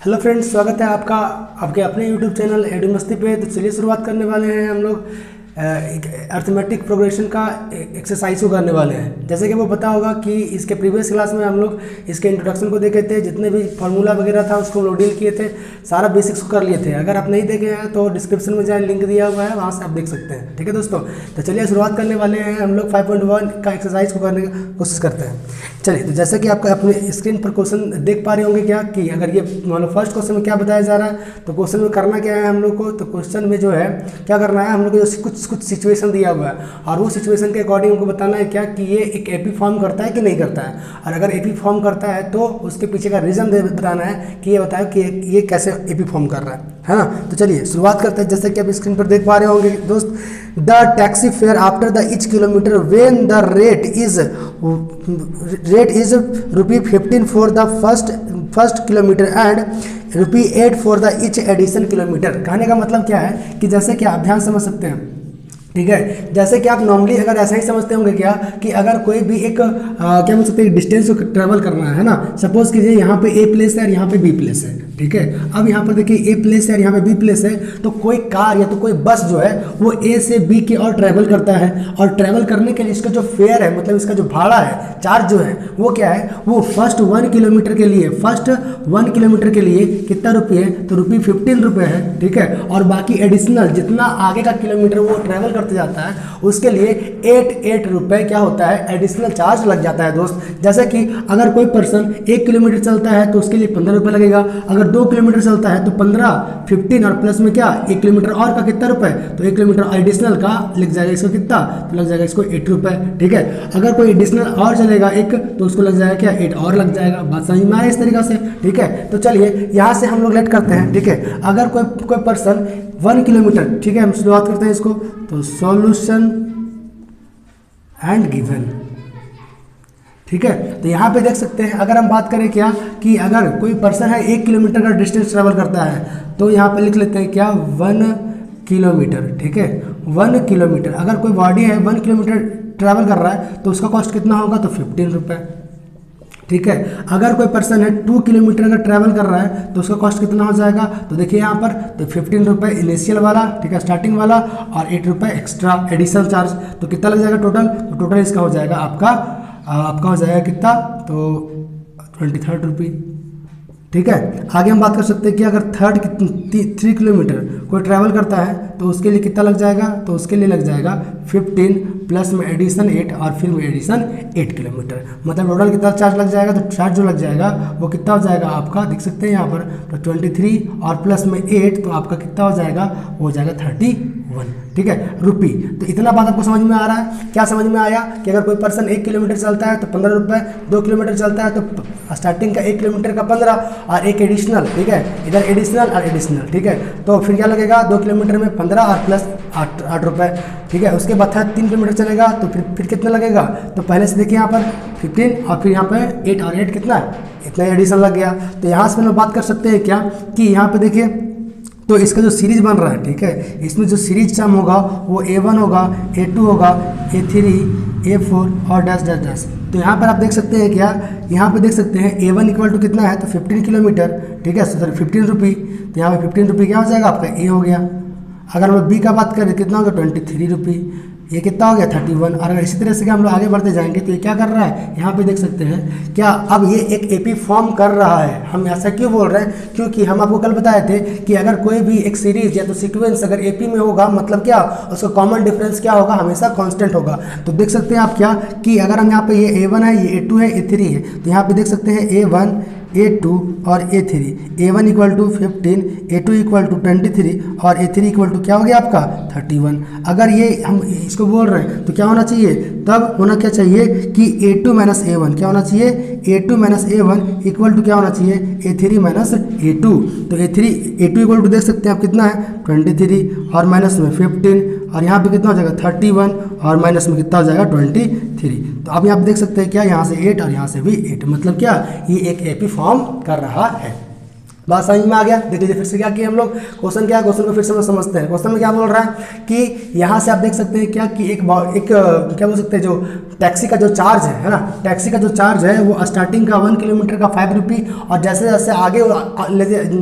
Hello friends, स्वागत है आपका आपके अपने यूट्यूब चैनल एडू मस्ती पे। तो चलिए शुरुआत करने वाले हैं हम लोग अर्थमेटिक प्रोग्रेशन का एक्सरसाइज को करने वाले हैं। जैसे कि वो पता होगा कि इसके प्रीवियस क्लास में हम लोग इसके इंट्रोडक्शन को देखे थे, जितने भी फार्मूला वगैरह था उसको लोड किए थे, सारा बेसिक्स को कर लिए थे। अगर आप नहीं देखे हैं तो डिस्क्रिप्शन में जाए, लिंक दिया हुआ है, वहाँ से आप देख सकते हैं। ठीक है दोस्तों, तो चलिए शुरुआत करने वाले हैं। हम लोग 5.1 का एक्सरसाइज को करने की कोशिश करते हैं। चलिए, तो जैसे कि आपका अपने स्क्रीन पर क्वेश्चन देख पा रहे होंगे क्या कि अगर ये मान लो फर्स्ट क्वेश्चन में क्या बताया जा रहा है, तो क्वेश्चन में करना क्या है हम लोग को। तो क्वेश्चन में जो है क्या करना है, हम लोग को कुछ सिचुएशन दिया हुआ है और वो सिचुएशन के अकॉर्डिंग हमको बताना है क्या कि ये एक एपी फॉर्म करता है कि नहीं करता है। और अगर एपी फॉर्म करता है तो उसके पीछे का रीज़न बताना है कि ये बताए कि ये कैसे एपी फॉर्म कर रहा है ना। तो चलिए शुरुआत करते हैं। जैसे कि आप स्क्रीन पर देख पा रहे होंगे दोस्त, the taxi fare after the each kilometre when the rate is ₹15 for the first kilometre and ₹8 for the each addition kilometre. कहने का मतलब क्या है कि जैसे कि आप ध्यान समझ सकते हैं, ठीक है। जैसे कि आप नॉर्मली अगर ऐसा ही समझते होंगे क्या कि अगर कोई भी एक क्या बोल सकते हैं डिस्टेंस को ट्रैवल करना है ना। सपोज कीजिए यहाँ पे ए प्लेस है और यहाँ पे बी प्लेस है, ठीक है। अब यहाँ पर देखिए ए प्लेस है और यहाँ पे बी प्लेस है, तो कोई कार या तो कोई बस जो है वो ए से बी की ओर ट्रैवल करता है। और ट्रैवल करने के लिए इसका जो फेयर है, मतलब इसका जो भाड़ा है, चार्ज जो है वो क्या है, वो फर्स्ट 1 किलोमीटर के लिए कितना रुपये है, तो ₹15 है, ठीक है। और बाकी एडिशनल जितना आगे का किलोमीटर वो ट्रैवल करते जाता है उसके लिए 8 रुपये क्या होता है, एडिशनल चार्ज लग जाता है दोस्त। जैसे कि अगर कोई पर्सन 1 किलोमीटर चलता है तो उसके लिए 15 रुपये लगेगा। अगर 2 किलोमीटर चलता है तो 15 और प्लस में क्या 1 किलोमीटर और का कितना रुपये, तो 1 किलोमीटर एडिशनल का लग जाएगा इसको कितना, तो लग जाएगा इसको 8 रुपये, ठीक है। अगर कोई एडिशनल और चलेगा एक तो उसको लग जाएगा क्या 8 और लग जाएगा। बात समझ में आए इस तरीके से, ठीक है। तो चलिए यहाँ से हम लोग लेट करते हैं, ठीक है। अगर कोई पर्सन 1 किलोमीटर, ठीक है, हम शुरुआत करते हैं इसको। तो सॉल्यूशन एंड गिवन, ठीक है। तो यहाँ पे देख सकते हैं, अगर हम बात करें क्या कि अगर कोई पर्सन है 1 किलोमीटर का डिस्टेंस ट्रैवल करता है तो यहाँ पे लिख लेते हैं क्या 1 किलोमीटर, ठीक है। 1 किलोमीटर अगर कोई बॉडी है 1 किलोमीटर ट्रैवल कर रहा है तो उसका कॉस्ट कितना होगा, तो 15 रुपये, ठीक है। अगर कोई पर्सन है 2 किलोमीटर अगर ट्रैवल कर रहा है तो उसका कॉस्ट कितना हो जाएगा, तो देखिए यहाँ पर तो 15 रुपये इनिशियल वाला, ठीक है, स्टार्टिंग वाला, और 8 रुपये एक्स्ट्रा एडिशनल चार्ज। तो कितना लग जाएगा टोटल, तो टोटल इसका हो जाएगा आपका हो जाएगा कितना, तो 23 रुपये, ठीक है। आगे हम बात कर सकते हैं कि अगर 3 किलोमीटर कोई ट्रैवल करता है तो उसके लिए कितना लग जाएगा, तो उसके लिए लग जाएगा 15 प्लस में एडिशन 8 और फिर में एडिशन 8 किलोमीटर, मतलब टोटल कितना चार्ज लग जाएगा। तो चार्ज जो लग जाएगा वो कितना हो जाएगा आपका, देख सकते हैं यहाँ पर, तो 23 और प्लस में 8 तो आपका कितना हो जाएगा, वो हो जाएगा 31, ठीक है, रुपी। तो इतना बात आपको समझ में आ रहा है। क्या समझ में आया कि अगर कोई पर्सन 1 किलोमीटर चलता है तो 15 रुपये, 2 किलोमीटर चलता है तो स्टार्टिंग का 1 किलोमीटर का 15 और एक एडिशनल, ठीक है, इधर एडिशनल और एडिशनल, ठीक है। तो फिर क्या लगेगा, 2 किलोमीटर में 15 और प्लस 8 रुपये, ठीक है। उसके बाद 3 किलोमीटर चलेगा तो फिर कितना लगेगा, तो पहले से देखिए यहाँ पर 15 और फिर यहाँ पर 8 और 8 कितना, इतना एडिशनल लग गया। तो यहाँ से हम लोग बात कर सकते हैं क्या कि यहाँ पे देखिए, तो इसका जो सीरीज बन रहा है, ठीक है, इसमें जो सीरीज टर्म होगा वो A1 होगा, A2 होगा, A3, A4 और डैश डैश डैश। तो यहाँ पर आप देख सकते हैं क्या, यहाँ पे देख सकते हैं A1 इक्वल टू कितना है, तो 15 किलोमीटर, ठीक है, सॉरी 15 रुपये। तो यहाँ पे 15 रुपये क्या हो जाएगा आपका, A हो गया। अगर हम बी का बात करें कितना होगा, 23 रुपये, ये कितना हो गया 31। और अगर इसी तरह से हम लोग आगे बढ़ते जाएंगे तो ये क्या कर रहा है, यहाँ पे देख सकते हैं क्या, अब ये एक एपी फॉर्म कर रहा है। हम ऐसा क्यों बोल रहे हैं, क्योंकि हम आपको कल बताए थे कि अगर कोई भी एक सीरीज या तो सीक्वेंस अगर एपी में होगा, मतलब क्या उसका कॉमन डिफरेंस क्या होगा, हमेशा कांस्टेंट होगा। तो देख सकते हैं आप क्या कि अगर हम यहाँ पे ये A1 है, ये A2 है, A3 है, तो यहाँ पे देख सकते हैं A1, A2 और A3। A1 equal to 15, A2 equal to 23 और A3 इक्वल टू क्या हो गया आपका 31। अगर ये हम इसको बोल रहे हैं तो क्या होना चाहिए, तब होना क्या चाहिए कि A2 माइनस A1 क्या होना चाहिए, A2 minus A1 equal to क्या होना चाहिए, A3 माइनस A2। तो A2 इक्वल टू देख सकते हैं आप कितना है 23 और माइनस में 15 और यहाँ पे कितना हो जाएगा 31 और माइनस में कितना हो जाएगा 23। तो अब यहाँ पे देख सकते हैं क्या, यहाँ से 8 और यहाँ से भी 8, मतलब क्या ये एक एपी फॉर्म कर रहा है। बात समझ में आ गया। देख लीजिए फिर से क्या किया हम लोग, क्वेश्चन क्या है, क्वेश्चन को फिर से हम समझते हैं। क्वेश्चन में क्या बोल रहा है कि यहाँ से आप देख सकते हैं क्या कि एक क्या बोल सकते हैं, जो टैक्सी का जो चार्ज है ना, टैक्सी का जो चार्ज है वो स्टार्टिंग का 1 किलोमीटर का 5 रुपी, और जैसे जैसे आगे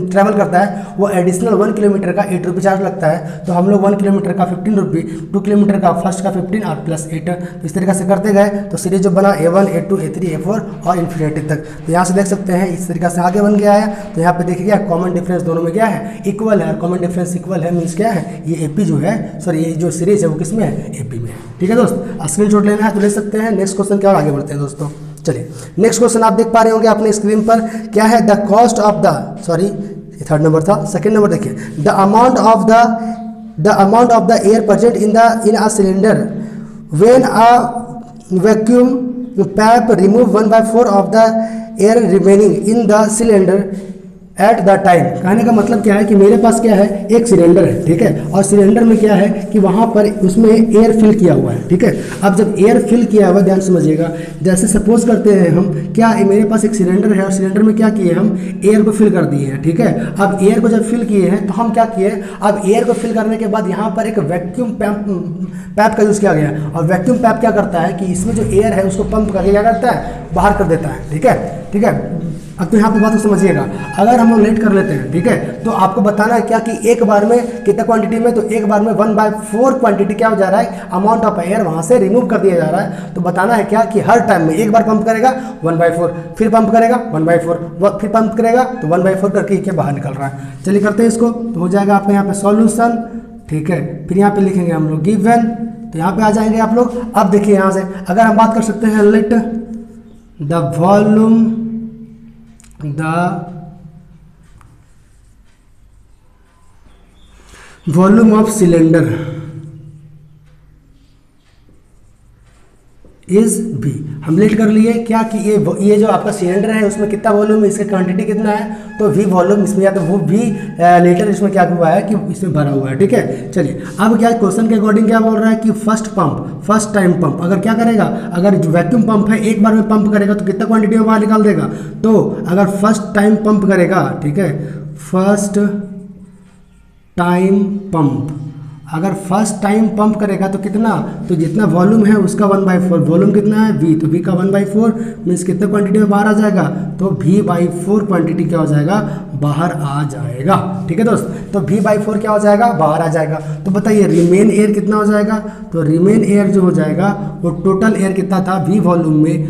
ट्रैवल करता है वो एडिशनल 1 किलोमीटर का 8 रुपी चार्ज लगता है। तो हम लोग 1 किलोमीटर का 15 रुपी, 2 किलोमीटर का फर्स्ट का 15 और प्लस 8, तो इस तरीके से करते गए तो सीरीज जो बना A1 A2 A3 A4 और इन्फिनिटी तक। तो यहाँ से देख सकते हैं इस तरीके से आगे बन गया है। तो यहाँ पे देखिए क्या कॉमन डिफरेंस दोनों में क्या है, इक्वल है, और कॉमन डिफरेंस इक्वल है मीन्स क्या है, ये AP जो है, सॉरी ये जो सीरीज है वो किस में है, AP में है। ठीक है दोस्त, स्क्रीनशॉट लेना है तो ले सकते हैं। नेक्स्ट क्वेश्चन क्या, और आगे बढ़ते हैं दोस्तों। चलिए नेक्स्ट क्वेश्चन आप देख पा रहे होंगे अपने स्क्रीन पर, क्या है, the cost of the, sorry ये थर्ड नंबर था, सेकंड नंबर देखिए, the amount of the air present in a cylinder when a vacuum पैप remove 1/4 of the air remaining in the cylinder at the time. कहने का मतलब क्या है कि मेरे पास क्या है, एक सिलेंडर है, ठीक है, और सिलेंडर में क्या है कि वहाँ पर उसमें एयर फिल किया हुआ है, ठीक है। अब जब एयर फिल किया हुआ, ध्यान समझिएगा, जैसे सपोज करते हैं हम क्या, मेरे पास एक सिलेंडर है और सिलेंडर में क्या किए हम, एयर को फिल कर दिए हैं, ठीक है। अब एयर को जब फिल किए हैं तो हम क्या किए, अब एयर को फिल करने के बाद यहाँ पर एक वैक्यूम पैप का यूज़ किया गया, और वैक्यूम पैप क्या करता है कि इसमें जो एयर है उसको पंप करके क्या करता है, बाहर कर देता है, ठीक है, ठीक है। अब तो यहाँ पे बात को समझिएगा, अगर हम लोग लेट कर लेते हैं, ठीक है, तो आपको बताना है क्या कि एक बार में कितना क्वांटिटी में, तो एक बार में 1/4 क्वांटिटी क्या हो जा रहा है, अमाउंट ऑफ एयर वहाँ से रिमूव कर दिया जा रहा है। तो बताना है क्या कि हर टाइम में एक बार पंप करेगा 1/4, फिर पंप करेगा 1/4, फिर पंप करेगा तो 1/4 करके क्या बाहर निकल रहा है। चलिए करते हैं इसको, तो हो जाएगा आपका यहाँ पे सॉल्यूशन, ठीक है। फिर यहाँ पे लिखेंगे हम लोग गिवन, तो यहाँ पे आ जाएंगे आप लोग। अब देखिए यहाँ से अगर हम बात कर सकते हैं, let the volume of cylinder is V। हम लेट कर लिए क्या कि ये जो आपका सिलेंडर है उसमें कितना वॉल्यूम है, इसका क्वांटिटी कितना है, तो V वॉल्यूम इसमें, या तो वो V लीटर इसमें क्या हुआ है कि इसमें भरा हुआ है, ठीक है। चलिए अब क्या क्वेश्चन के अकॉर्डिंग क्या बोल रहा है कि फर्स्ट टाइम पंप अगर क्या करेगा, अगर जो वैक्यूम पंप है एक बार में पंप करेगा तो कितना क्वांटिटी में बाहर निकाल देगा। तो अगर फर्स्ट टाइम पंप करेगा, ठीक है, फर्स्ट टाइम पंप, अगर फर्स्ट टाइम पंप करेगा तो कितना, तो जितना वॉल्यूम है उसका 1/4, वॉल्यूम कितना है V, तो V का 1/4 मीन्स कितने क्वांटिटी में बाहर आ जाएगा, तो V/4 क्वांटिटी क्या हो जाएगा, बाहर आ जाएगा, ठीक है दोस्त। तो V/4 क्या हो जाएगा, बाहर आ जाएगा। तो बताइए रिमेन एयर कितना हो जाएगा, तो रिमेन एयर जो हो जाएगा वो टोटल एयर कितना था, V वॉल्यूम में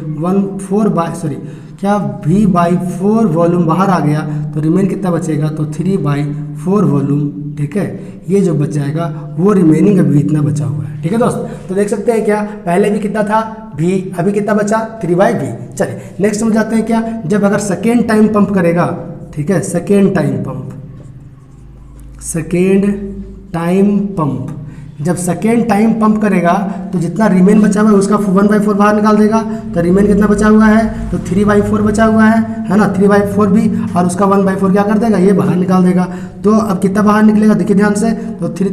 V/4 वॉल्यूम बाहर आ गया, तो रिमेन कितना बचेगा, तो 3/4 वॉल्यूम, ठीक है। ये जो बच जाएगा वो रिमेनिंग अभी इतना बचा हुआ है, ठीक है दोस्त। तो देख सकते हैं क्या पहले भी कितना था V, अभी कितना बचा 3/V। चलिए नेक्स्ट हम जाते हैं क्या, जब अगर सेकेंड टाइम पंप करेगा, ठीक है, सेकेंड टाइम पंप जब सेकेंड टाइम पंप करेगा तो जितना रिमेन बचा हुआ है उसका 1/4 बाहर निकाल देगा, तो रिमेन कितना बचा हुआ है, तो 3/4 बचा हुआ है ना, 3/4 भी, और उसका 1/4 क्या कर देगा, ये बाहर निकाल देगा। तो अब कितना बाहर निकलेगा देखिए ध्यान से, तो 3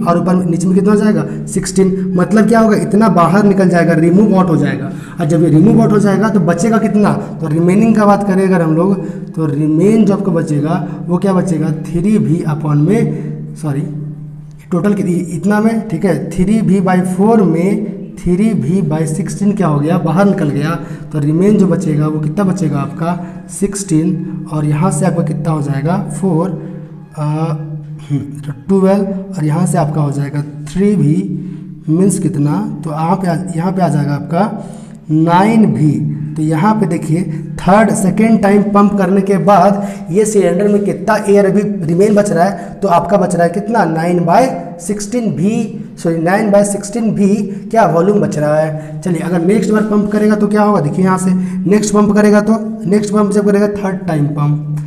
और ऊपर नीचे में कितना हो जाएगा 16, मतलब क्या होगा, इतना बाहर निकल जाएगा, रिमूव आउट हो जाएगा। और जब ये रिमूव आउट हो जाएगा तो बचेगा कितना, तो रिमेनिंग का बात करें अगर हम लोग, तो रिमेन जो आपको बचेगा वो क्या बचेगा, 3V अपॉन में, सॉरी टोटल इतना में, ठीक है, 3V/4 में 3V/16 क्या हो गया, बाहर निकल गया। तो रिमेन जो बचेगा वो कितना बचेगा आपका 16, और यहाँ से आपका कितना हो जाएगा 4 12, और यहाँ से आपका हो जाएगा 3V मीन्स कितना, तो यहाँ पे आ जाएगा आपका 9V। तो यहाँ पे देखिए सेकेंड टाइम पंप करने के बाद ये सिलेंडर में कितना एयर अभी रिमेन बच रहा है, तो आपका बच रहा है कितना 9/16V क्या वॉल्यूम बच रहा है। चलिए अगर नेक्स्ट बार पंप करेगा तो क्या होगा, देखिए यहाँ से नेक्स्ट पंप करेगा, तो नेक्स्ट पंप जब करेगा थर्ड टाइम पंप,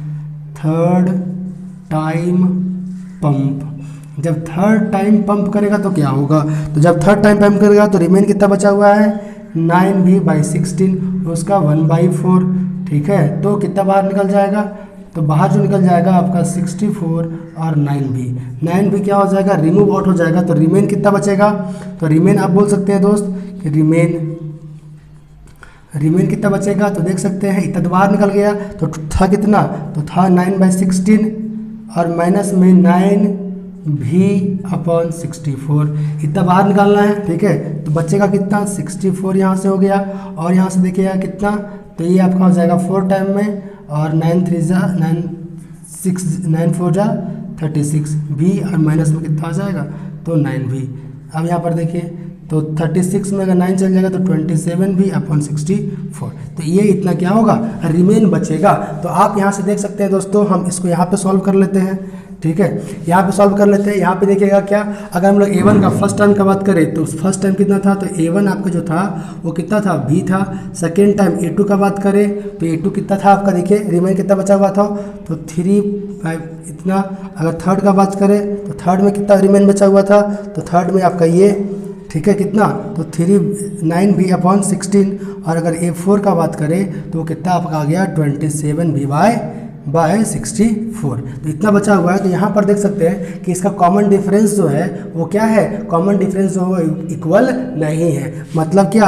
जब थर्ड टाइम पंप करेगा तो क्या होगा, तो जब थर्ड टाइम पंप करेगा तो रिमेन कितना बचा हुआ है 9V/16, उसका 1/4, ठीक है। तो कितना बाहर निकल जाएगा, तो बाहर जो निकल जाएगा आपका 64 और 9V क्या हो जाएगा, रिमूव आउट हो जाएगा। तो रिमेन कितना बचेगा, तो रिमेन आप बोल सकते हैं दोस्त कि रिमेन कितना बचेगा तो देख सकते हैं इतना तो बाहर निकल गया, तो था कितना, तो था 9/16 और माइनस में 9v/64 इतना बाहर निकालना है। ठीक है, तो बचेगा कितना 64 यहाँ से हो गया, और यहाँ से देखिएगा कितना, तो ये आपका हो जाएगा 4 टाइम में, और 9 3 9 6 9 4 36 v, और माइनस में कितना हो जाएगा तो 9v। अब यहाँ पर देखिए तो 36 में अगर 9 चल जाएगा तो 27v/64, तो ये इतना क्या होगा रिमेन बचेगा। तो आप यहाँ से देख सकते हैं दोस्तों, हम इसको यहाँ पे सॉल्व कर लेते हैं। ठीक है, यहाँ पे सॉल्व कर लेते हैं। यहाँ पे देखिएगा क्या, अगर हम लोग a1 का फर्स्ट टर्म का बात करें तो फर्स्ट टाइम कितना था, तो a1 आपका जो था वो कितना था v था। सेकेंड टाइम a2 का बात करें तो a2 कितना था आपका, देखिए रिमेन कितना बचा हुआ था तो 3 5 इतना। अगर थर्ड का बात करें तो थर्ड में कितना रिमेन बचा हुआ था, तो थर्ड में आपका ये, ठीक है कितना, तो 9v/16। और अगर a4 का बात करें तो वो कितना आपका आ गया 27v/64, तो इतना बचा हुआ है। तो यहाँ पर देख सकते हैं कि इसका कॉमन डिफरेंस जो है वो क्या है, कॉमन डिफरेंस जो है इक्वल नहीं है। मतलब क्या,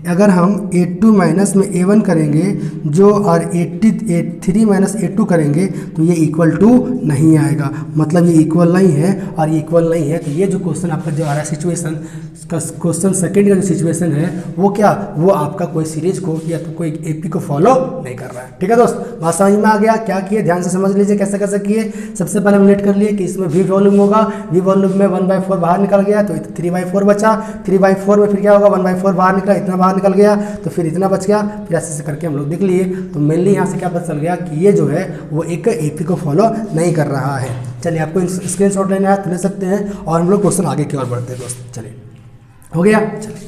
अगर हम a2 माइनस में a1 करेंगे जो, और a3 माइनस a2 करेंगे तो ये इक्वल टू नहीं आएगा, मतलब ये इक्वल नहीं है, और ये इक्वल नहीं है। तो ये जो क्वेश्चन आपका जो आ रहा है सिचुएशन का, क्वेश्चन सेकंड का जो सिचुएशन है वो क्या, वो आपका कोई सीरीज को या तो कोई एपी को फॉलो नहीं कर रहा है। ठीक है दोस्त, बात समझ में आ गया, क्या किए ध्यान से समझ लीजिए कैसे कैसे किए। सबसे पहले हम लेट कर लिए कि इसमें v वॉल्यूम होगा, v वॉल्यूम में 1/4 बाहर निकल गया तो 3/4 बचा, 3/4 में फिर क्या होगा 1/4 बाहर निकला, इतना बाहर निकल गया तो फिर इतना बच गया, फिर ऐसे करके हम लोग देख लिए। तो मेनली यहाँ से क्या पता चल गया कि ये जो है वो एक एपी को फॉलो नहीं कर रहा है। चलिए, आपको स्क्रीनशॉट लेना है तो ले सकते हैं, और हम लोग क्वेश्चन आगे की ओर बढ़ते हैं दोस्त। चलिए, हो गया, चलिए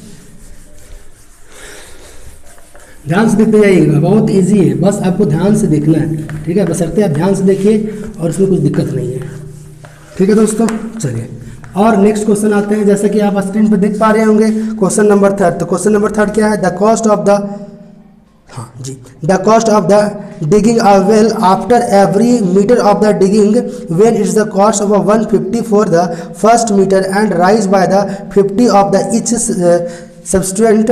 ध्यान से देखते जाइएगा, बहुत इजी है, बस आपको ध्यान से देखना है। ठीक है, बशर्ते आप ध्यान से देखिए और इसमें कुछ दिक्कत नहीं है। ठीक है दोस्तों, चलिए और नेक्स्ट क्वेश्चन आते हैं। जैसे कि आप स्क्रीन पर देख पा रहे होंगे क्वेश्चन नंबर 3। तो क्वेश्चन नंबर 3 क्या है, द कॉस्ट ऑफ द, हाँ जी, the cost of the digging a well after every meter of the digging when it's the cost of 150 for the first meter and rise by the 50 of the each subsequent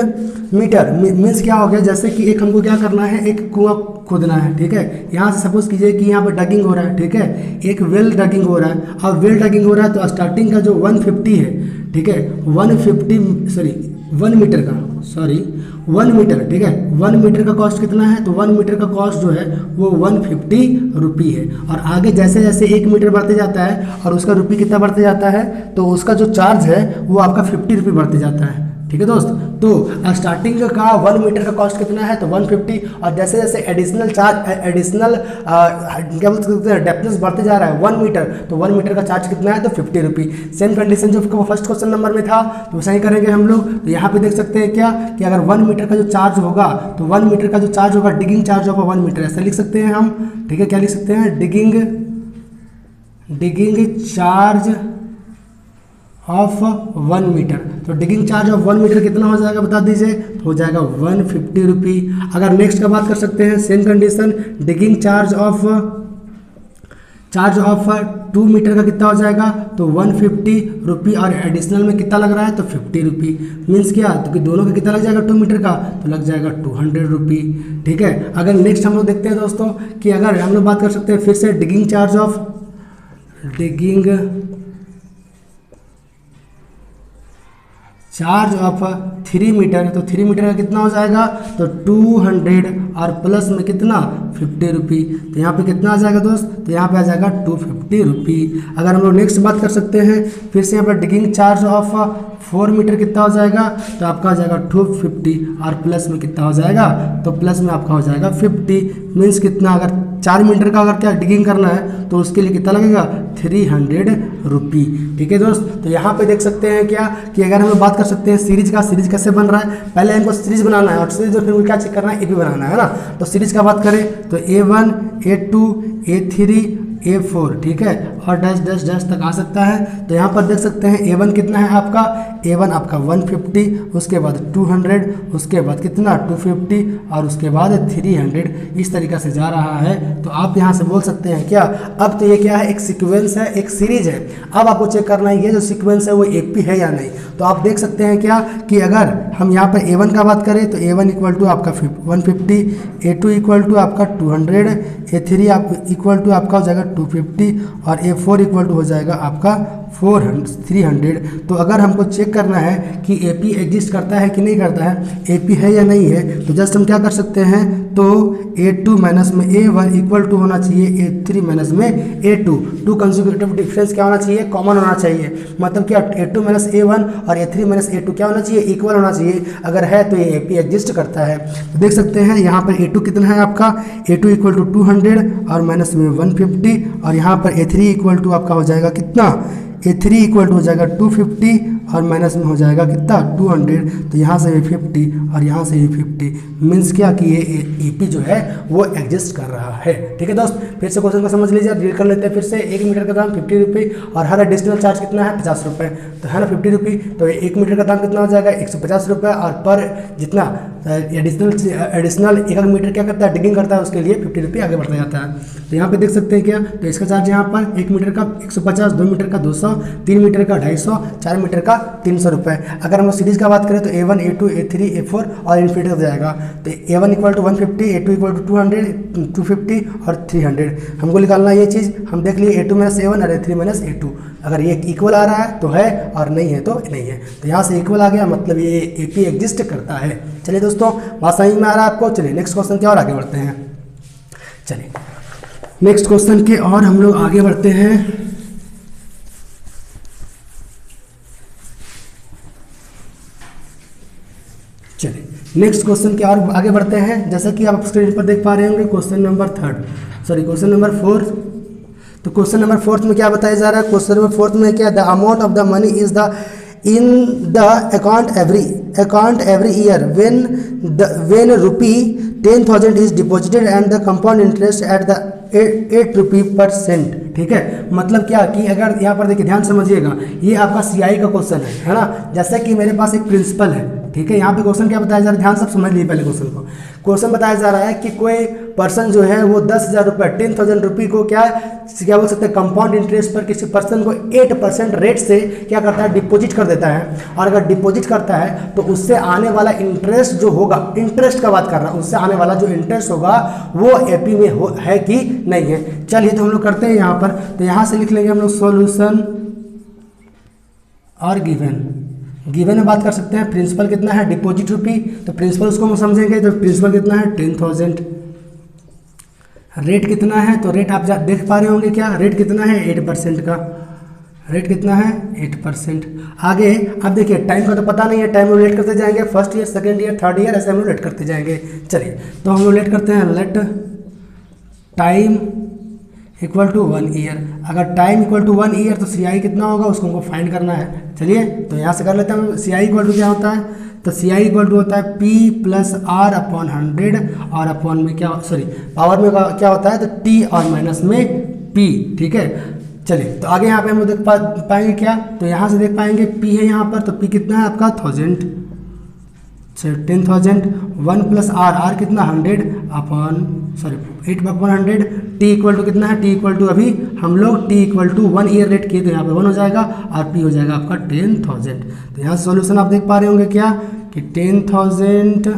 meter। Means क्या हो गया, जैसे कि एक हमको क्या करना है, एक कुआं खोदना है। ठीक है, यहाँ से सपोज कीजिए कि यहाँ पर डगिंग हो रहा है। ठीक है, एक वेल डगिंग हो रहा है। अब वेल डगिंग हो रहा है तो स्टार्टिंग का जो 150 है, ठीक है 1 मीटर का, 1 मीटर, ठीक है 1 मीटर का कॉस्ट कितना है, तो 1 मीटर का कॉस्ट जो है वो 150 रुपी है। और आगे जैसे जैसे 1 मीटर बढ़ते जाता है और उसका रुपी कितना बढ़ते जाता है, तो उसका जो चार्ज है वो आपका 50 रुपये बढ़ते जाता है। ठीक है दोस्त, तो स्टार्टिंग का 1 मीटर का कॉस्ट कितना है, तो 150, और जैसे जैसे एडिशनल चार्ज, एडिशनल क्या बोल सकते हैं, डेप्थनेस बढ़ते जा रहा है 1 मीटर, तो 1 मीटर का चार्ज कितना है, तो 50 रुपी। सेम कंडीशन जो फर्स्ट क्वेश्चन नंबर में था तो वैसा ही करेंगे हम लोग। तो यहाँ पे देख सकते हैं क्या कि अगर 1 मीटर का जो चार्ज होगा, तो 1 मीटर का जो चार्ज होगा, डिगिंग चार्ज होगा 1 मीटर, ऐसा लिख सकते हैं हम। ठीक है, क्या लिख सकते हैं, डिगिंग चार्ज ऑफ 1 मीटर। तो डिगिंग चार्ज ऑफ 1 मीटर कितना हो जाएगा बता दीजिए, तो हो जाएगा 150 रुपी। अगर नेक्स्ट का बात कर सकते हैं, same condition, digging charge of 2 metre का कितना हो जाएगा, तो 150 रुपी, और एडिशनल में कितना लग रहा है, तो 50 रुपी। मीन्स क्या, तो कि दोनों का कितना लग जाएगा 2 मीटर का, तो लग जाएगा 200 रुपी। ठीक है, अगर नेक्स्ट हम लोग देखते हैं दोस्तों कि अगर हम लोग बात कर सकते हैं फिर से digging charge of charge of 3 metre, तो 3 मीटर का कितना हो जाएगा, तो 200, और प्लस में कितना 50 रुपी। तो यहाँ पे कितना आ जाएगा दोस्त, तो यहाँ पे आ जाएगा 250 रुपी। अगर हम लोग नेक्स्ट बात कर सकते हैं फिर से यहाँ पर डिगिंग चार्ज ऑफ 4 मीटर कितना हो जाएगा, तो आपका हो जाएगा 250, और प्लस में कितना हो जाएगा, तो प्लस में आपका हो जाएगा 50। मीन्स कितना, अगर 4 मीटर का अगर क्या डिगिंग करना है तो उसके लिए कितना लगेगा, 300 रुपी। ठीक है दोस्त, तो यहाँ पे देख सकते हैं क्या कि अगर हम बात कर सकते हैं सीरीज का, सीरीज कैसे बन रहा है, पहले हमको सीरीज बनाना है, और सीरीज जो फिर क्या चेक करना है, एपी बनाना है ना। तो सीरीज का बात करें तो A1 A2 A3 A4, ठीक है, और डैश डैश डैश तक आ सकता है। तो यहाँ पर देख सकते हैं A1 कितना है आपका, A1 आपका 150, उसके बाद 200, उसके बाद कितना 250 और उसके बाद 300, इस तरीक़ा से जा रहा है। तो आप यहाँ से बोल सकते हैं क्या, अब तो ये क्या है, एक सीक्वेंस है, एक सीरीज है। अब आपको चेक करना है ये जो सीक्वेंस है वो AP है या नहीं। तो आप देख सकते हैं क्या कि अगर हम यहाँ पर A1 का बात करें तो A1 इक्वल टू आपका 150, A2 इक्वल टू आपका 200, A3 आप इक्वल टू आपका हो जाएगा 250 और A4 इक्वल टू हो जाएगा आपका 300। तो अगर हमको चेक करना है कि AP एग्जिस्ट करता है कि नहीं करता है, AP है या नहीं है, तो जस्ट हम क्या कर सकते हैं, तो A2 माइनस में A1 इक्वल टू होना चाहिए A3 माइनस में A2। टू कंसेक्यूटिव डिफरेंस क्या होना चाहिए, कॉमन होना चाहिए। मतलब क्या, A2 माइनस A1 और A3 माइनस A2 क्या होना चाहिए, इक्वल होना चाहिए। अगर है तो ये AP एग्जिस्ट करता है। तो देख सकते हैं यहाँ पर A2 कितना है आपका, A2 इक्वल टू 200 और माइनस में 150 और यहाँ पर A3 इक्वल टू आपका हो जाएगा कितना, A3 इक्वल टू हो जाएगा 250 और माइनस में हो जाएगा कितना 200। तो यहाँ से भी 50 और यहाँ से भी 50, मीन्स क्या कि ये AP जो है वो एग्जिस्ट कर रहा है। ठीक है दोस्त, फिर से क्वेश्चन को समझ लीजिए, रीड कर लेते हैं फिर से। 1 मीटर का दाम 50 रुपये और हर एडिशनल चार्ज कितना है 50 रुपये, तो है ना 50 रुपये। तो 1 मीटर का दाम कितना हो जाएगा 150 रुपये और पर जितना एडिशनल 1 मीटर क्या करता है, डिगिंग करता है, उसके लिए 50 रुपये आगे बढ़ता जाता है। तो यहाँ पे देख सकते हैं क्या, तो इसका चार्ज यहाँ पर 1 मीटर का 150, 2 मीटर का 200, 3 मीटर का 250, 4 मीटर का 300 रुपये। अगर हम लोग सीरीज का बात करें तो A1, A2, A3, A4 और इन्फिनिटी हो जाएगा। तो A1 equal to 150, A2 equal to 200, 250 और 300 हमको निकालना है ये चीज़। हम देख लिए A2 माइनस A1 और A3 माइनस A2, अगर ये इक्वल आ रहा है तो है और नहीं है तो नहीं है। तो यहाँ से इक्वल आ गया, मतलब ये AP एग्जिस्ट करता है। चलिए दोस्तों, बात समझ में आ रहा है आपको। चलिए नेक्स्ट क्वेश्चन की और आगे बढ़ते हैं। चलिए नेक्स्ट क्वेश्चन के और हम लोग आगे बढ़ते हैं। चलिए नेक्स्ट क्वेश्चन के और आगे बढ़ते हैं। जैसा कि आप स्क्रीन पर देख पा रहे होंगे, क्वेश्चन नंबर 4। तो क्वेश्चन नंबर 4 में क्या बताया जा रहा है, क्वेश्चन नंबर 4 में क्या, the amount of the money is the in the account every year when rupee 10,000 is deposited and the compound interest at the 8 रुपये%। ठीक है, मतलब क्या कि अगर यहाँ पर देखिए, ध्यान समझिएगा, ये आपका CI का क्वेश्चन है ना। जैसे कि मेरे पास एक प्रिंसिपल है, ठीक है, यहाँ पे क्वेश्चन क्या बताया जा रहा है, ध्यान सब समझ लीजिए पहले क्वेश्चन को। क्वेश्चन बताया जा रहा है कि कोई पर्सन जो है वो 10,000 रुपये 10,000 रुपये को क्या बोल सकते हैं, कंपाउंड इंटरेस्ट पर किसी पर्सन को 8% रेट से क्या करता है, डिपॉजिट कर देता है। और अगर डिपॉजिट करता है तो उससे आने वाला इंटरेस्ट जो होगा, इंटरेस्ट का बात कर रहा हूँ, उससे आने वाला जो इंटरेस्ट होगा वो AP में है कि नहीं है। चलिए तो हम लोग करते हैं यहाँ पर। तो यहाँ से लिख लेंगे हम लोग सॉल्यूशन और गिवन में बात कर सकते हैं। प्रिंसिपल कितना है, डिपॉजिट रुपी, तो प्रिंसिपल उसको हम समझेंगे। तो प्रिंसिपल कितना है 10,000, रेट कितना है, तो रेट आप देख पा रहे होंगे क्या, रेट कितना है 8% का, रेट कितना है 8%। आगे अब देखिए, टाइम का तो पता नहीं है, टाइम हम लेट करते जाएंगे, first year, second year, third year, ऐसे हम लेट करते जाएंगे। चलिए तो हम लोग लेट करते हैं, let time equal to 1 year. अगर टाइम इक्वल टू 1 ईयर तो CI कितना होगा, उसको हमको फाइंड करना है। चलिए तो यहाँ से कर लेते हैं। CI इक्वल टू क्या होता है, तो CI इक्वल टू होता है P + R/100 और अपॉन में क्या, सॉरी पावर में क्या होता है, तो T और माइनस में P। ठीक है, चलिए तो आगे यहाँ पे हम देख पाएंगे क्या, तो यहाँ से देख पाएंगे P है यहाँ पर, तो P कितना है आपका 1000, 10,000 1 + R कितना 100 अपॉन 8/100। T इक्वल टू कितना है, T इक्वल टू अभी हम लोग T equal to 1 year rate किए, तो यहाँ पे 1 हो जाएगा और P हो जाएगा आपका 10,000। तो यहाँ सॉल्यूशन आप देख पा रहे होंगे क्या कि 10,000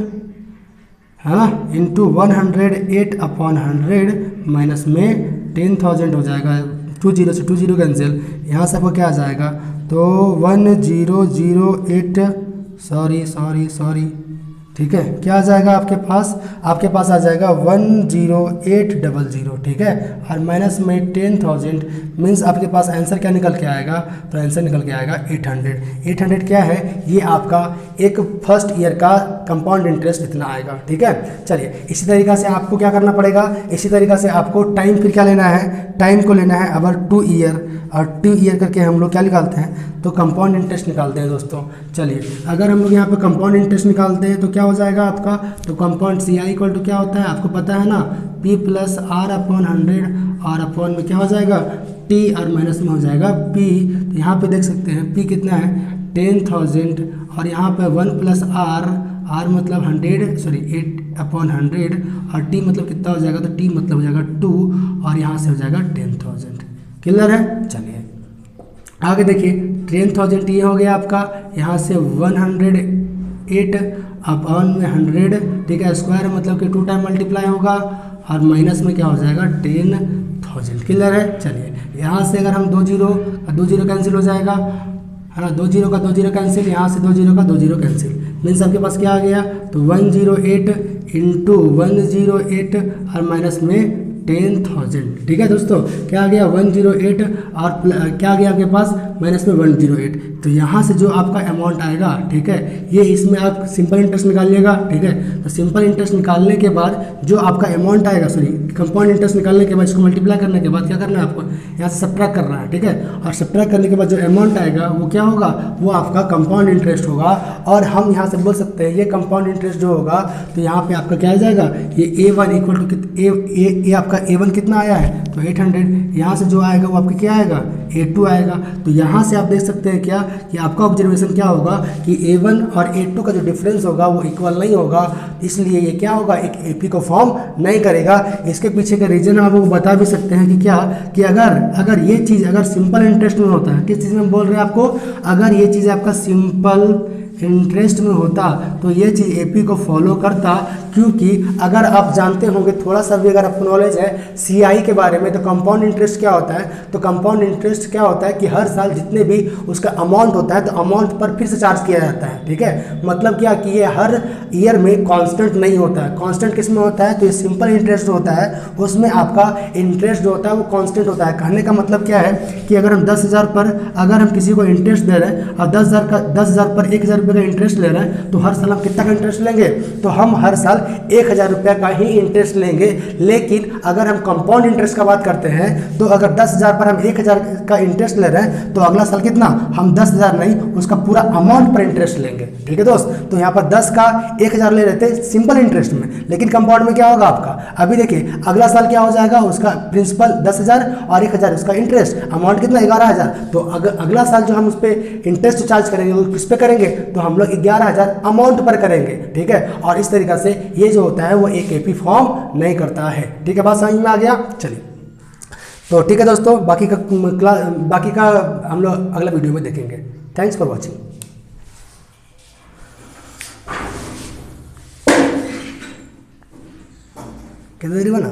है ना इंटू 108/100 माइनस में 10,000 हो जाएगा, 20 से 20 कैंसिल, यहाँ से आपको क्या आ जाएगा, तो 1008 सॉरी ठीक है, क्या आ जाएगा आपके पास आ जाएगा 10800। ठीक है, और माइनस में 10,000 मीन्स आपके पास आंसर क्या निकल के आएगा, तो आंसर निकल के आएगा 800 क्या है, ये आपका एक फर्स्ट ईयर का कंपाउंड इंटरेस्ट इतना आएगा। ठीक है, चलिए इसी तरीक़ा से आपको क्या करना पड़ेगा, इसी तरीक़ा से आपको टाइम फिर क्या लेना है, टाइम को लेना है अगर 2 ईयर, और 2 ईयर करके हम लोग क्या निकालते हैं, तो कंपाउंड इंटरेस्ट निकालते हैं दोस्तों। चलिए अगर हम लोग यहाँ पे कंपाउंड इंटरेस्ट निकालते हैं तो क्या क्या हो जाएगा आपका, तो compound C I equal to क्या होता है आपको पता है ना, पी प्लस आर अपॉन 100 और अपॉन में क्या हो जाएगा टी और माइनस में हो जाएगा पी। तो यहाँ पे देख सकते हैं पी कितना है 10,000 और यहाँ पे 1 प्लस आर, आर मतलब 8 अपॉन 100 और टी मतलब कितना हो जाएगा, तो टी मतलब हो जाएगा 2 और यहाँ से हो जाएगा 10,000। क्लियर है। चलिए आगे देखिए 10,000 ये हो गया आपका, यहाँ से 108 अपॉन में 100, ठीक है, स्क्वायर मतलब कि 2 टाइम मल्टीप्लाई होगा और माइनस में क्या हो जाएगा 10,000। क्लियर है। चलिए यहाँ से अगर हम 2 जीरो कैंसिल हो जाएगा, है ना, 2 जीरो का 2 जीरो कैंसिल, यहाँ से 2 जीरो का 2 जीरो कैंसिल, मीन्स आपके पास क्या आ गया, तो 108 इंटू 108 और माइनस में 10,000। ठीक है दोस्तों, क्या आ गया 108 और क्या आ गया आपके पास माइनस में 108। तो यहाँ से जो आपका अमाउंट आएगा, ठीक है, ये इसमें आप सिंपल इंटरेस्ट निकालिएगा। ठीक है, तो सिंपल इंटरेस्ट निकालने के बाद जो आपका अमाउंट आएगा, सॉरी कंपाउंड इंटरेस्ट निकालने के बाद इसको मल्टीप्लाई करने के बाद क्या करना है आपको, यहाँ से सब्ट्रैक्ट करना है। ठीक है, और सब्ट्रैक्ट करने के बाद जो अमाउंट आएगा वो क्या होगा, वो आपका कंपाउंड इंटरेस्ट होगा। और हम यहाँ से बोल सकते हैं ये कंपाउंड इंटरेस्ट जो होगा, तो यहाँ पे आपका क्या आ जाएगा, ये A1 इक्वल टू ए आपका A1 कितना आया है, तो 800। यहाँ से जो आएगा वो आपका क्या आएगा, A2 आएगा। तो यहाँ से आप देख सकते हैं क्या कि आपका ऑब्जर्वेशन क्या होगा कि A1 और A2 का जो डिफरेंस होगा वो इक्वल नहीं होगा, इसलिए ये क्या होगा, एक AP को फॉर्म नहीं करेगा। इसके पीछे का रीजन आप वो बता भी सकते हैं कि क्या, कि अगर ये चीज़ अगर सिंपल इंटरेस्ट में होता है, किस चीज़ में बोल रहे हैं आपको, अगर ये चीज़ आपका सिंपल इंटरेस्ट में होता तो ये चीज़ AP को फॉलो करता, क्योंकि अगर आप जानते होंगे थोड़ा सा भी अगर आपको नॉलेज है CI के बारे में, तो कंपाउंड इंटरेस्ट क्या होता है, तो कंपाउंड इंटरेस्ट क्या होता है कि हर साल जितने भी उसका अमाउंट होता है तो अमाउंट पर फिर से चार्ज किया जाता है। ठीक है, मतलब क्या कि ये हर ईयर में कांस्टेंट नहीं होता है। कांस्टेंट किस में होता है, तो ये सिंपल इंटरेस्ट होता है, उसमें आपका इंटरेस्ट जो होता है वो कांस्टेंट होता है। कहने का मतलब क्या है कि अगर हम 10,000 पर अगर हम किसी को इंटरेस्ट दे रहे हैं और 10,000 पर 1,000 रुपये का इंटरेस्ट ले रहे हैं, तो हर साल हम कितना का इंटरेस्ट लेंगे, तो हम हर साल 1,000 रुपये का ही इंटरेस्ट लेंगे। लेकिन अगर हम कंपाउंड इंटरेस्ट का बात करते हैं, तो अगर 10,000 पर हम 1,000 का इंटरेस्ट ले रहे हैं, तो अगला साल कितना, हम 10,000 नहीं उसका पूरा अमाउंट पर इंटरेस्ट लेंगे। ठीक है दोस्त, तो यहाँ पर 10 का 1,000 ले रहे थे सिंपल इंटरेस्ट में, लेकिन कंपाउंड में क्या होगा आपका, अभी देखिए अगला साल क्या हो जाएगा, उसका प्रिंसिपल 10,000 और 1,000 उसका इंटरेस्ट, अमाउंट कितना 11,000। तो अगला साल जो हम उस पर इंटरेस्ट चार्ज करेंगे वो किस पे करेंगे, तो हम लोग 11,000 अमाउंट पर करेंगे। ठीक है, और इस तरीका से ये जो होता है वो एक AP फॉर्म नहीं करता है। ठीक है, बात समझ में आ गया। चलिए तो ठीक है दोस्तों, बाकी का हम लोग अगला वीडियो में देखेंगे। Thanks for watching. कितना देरी बना।